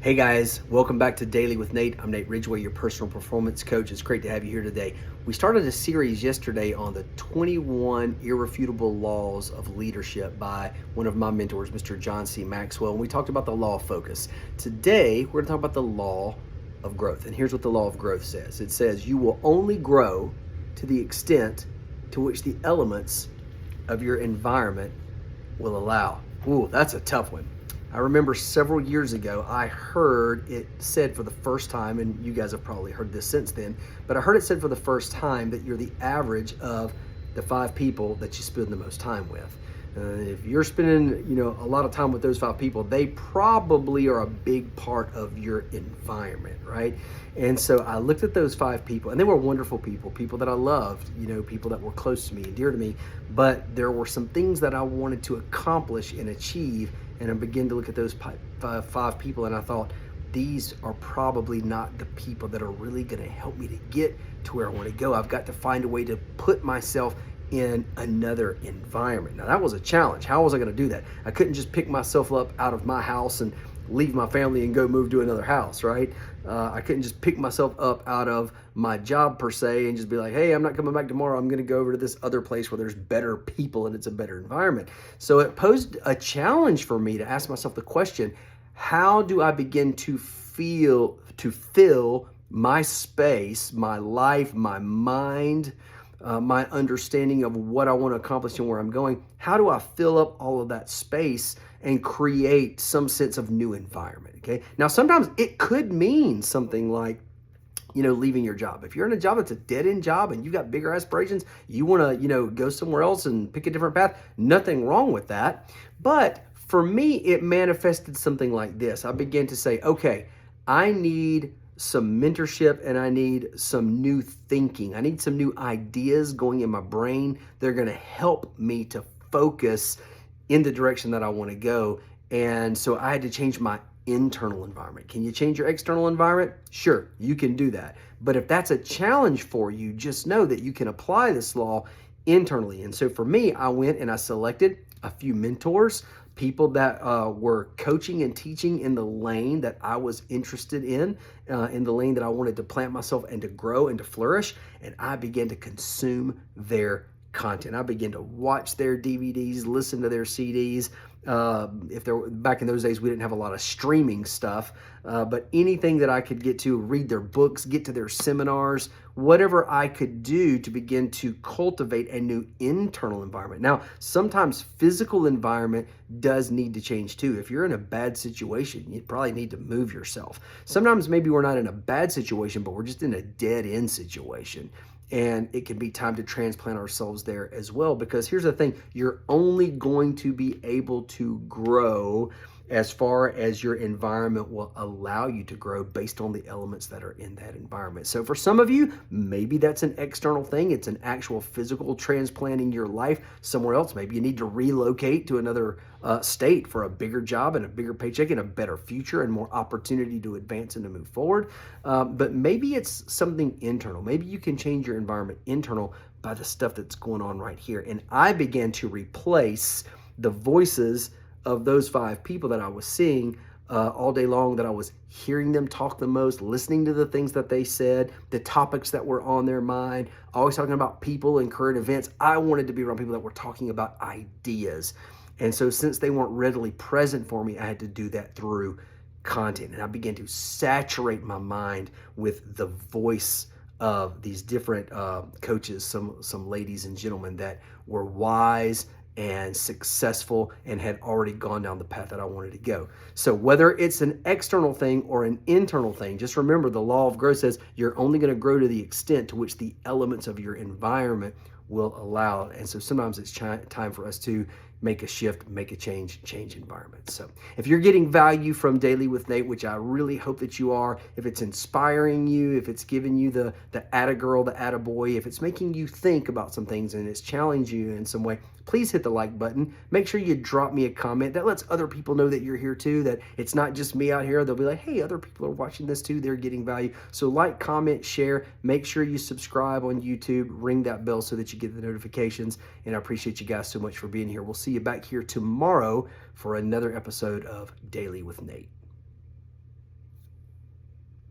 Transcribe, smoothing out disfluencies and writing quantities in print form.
Hey guys, welcome back to Daily with Nate. I'm Nate Ridgway, your personal performance coach. It's great to have you here today. We started a series yesterday on the 21 irrefutable laws of leadership by one of my mentors, Mr. John C. Maxwell, and we talked about the law of focus. Today, we're going to talk about the law of growth. And here's what the law of growth says. It says you will only grow to the extent to which the elements of your environment will allow. Ooh, that's a tough one. I remember several years ago, I heard it said for the first time, and you guys have probably heard this since then, but I heard it said for the first time that you're the average of the 5 people that you spend the most time with. If you're spending, a lot of time with those 5 people, they probably are a big part of your environment, right? And so I looked at those 5 people, and they were wonderful people that I loved, people that were close to me and dear to me, but there were some things that I wanted to accomplish and achieve, and I began to look at those 5 people, and I thought, these are probably not the people that are really going to help me to get to where I want to go. I've got to find a way to put myself in another environment. Now that was a challenge. How was I going to do that? I couldn't just pick myself up out of my house and leave my family and go move to another house, right? I couldn't just pick myself up out of my job per se and just be like, hey, I'm not coming back tomorrow. I'm going to go over to this other place where there's better people and it's a better environment. So it posed a challenge for me to ask myself the question, how do I begin to fill my space, my life, my mind, my understanding of what I want to accomplish and where I'm going? How do I fill up all of that space and create some sense of new environment? Okay. Now, sometimes it could mean something like, leaving your job. If you're in a job that's a dead end job and you got bigger aspirations, you want to, go somewhere else and pick a different path, nothing wrong with that. But for me, it manifested something like this. I began to say, okay, I need some mentorship and I need some new thinking. I need some new ideas going in my brain. They're going to help me to focus in the direction that I want to go. And so I had to change my internal environment. Can you change your external environment? Sure, you can do that. But if that's a challenge for you, just know that you can apply this law internally. And so for me, I went and I selected a few mentors, people that were coaching and teaching in the lane that I was interested in the lane that I wanted to plant myself and to grow and to flourish. And I began to consume their content. I began to watch their DVDs, listen to their CDs. Back in those days, we didn't have a lot of streaming stuff, but anything that I could get to, read their books, get to their seminars, whatever I could do to begin to cultivate a new internal environment. Now, sometimes physical environment does need to change too. If you're in a bad situation, you probably need to move yourself. Sometimes maybe we're not in a bad situation, but we're just in a dead end situation. And it can be time to transplant ourselves there as well, because here's the thing, you're only going to be able to grow as far as your environment will allow you to grow based on the elements that are in that environment. So for some of you, maybe that's an external thing. It's an actual physical transplanting your life somewhere else. Maybe you need to relocate to another state for a bigger job and a bigger paycheck and a better future and more opportunity to advance and to move forward. But maybe it's something internal. Maybe you can change your environment internal by the stuff that's going on right here. And I began to replace the voices of those 5 people that I was seeing all day long, that I was hearing them talk the most, listening to the things that they said, the topics that were on their mind, always talking about people and current events. I wanted to be around people that were talking about ideas. And so since they weren't readily present for me, I had to do that through content. And I began to saturate my mind with the voice of these different coaches, some ladies and gentlemen that were wise and successful and had already gone down the path that I wanted to go. So whether it's an external thing or an internal thing, just remember the law of growth says you're only going to grow to the extent to which the elements of your environment will allow. And so sometimes it's time for us to make a shift, make a change environment. So if you're getting value from Daily with Nate, which I really hope that you are, if it's inspiring you, if it's giving you the atta girl, the atta boy, if it's making you think about some things and it's challenging you in some way, please hit the like button. Make sure you drop me a comment. That lets other people know that you're here too, that it's not just me out here. They'll be like, hey, other people are watching this too. They're getting value. So like, comment, share. Make sure you subscribe on YouTube. Ring that bell so that you get the notifications. And I appreciate you guys so much for being here. We'll see you back here tomorrow for another episode of Daily with Nate.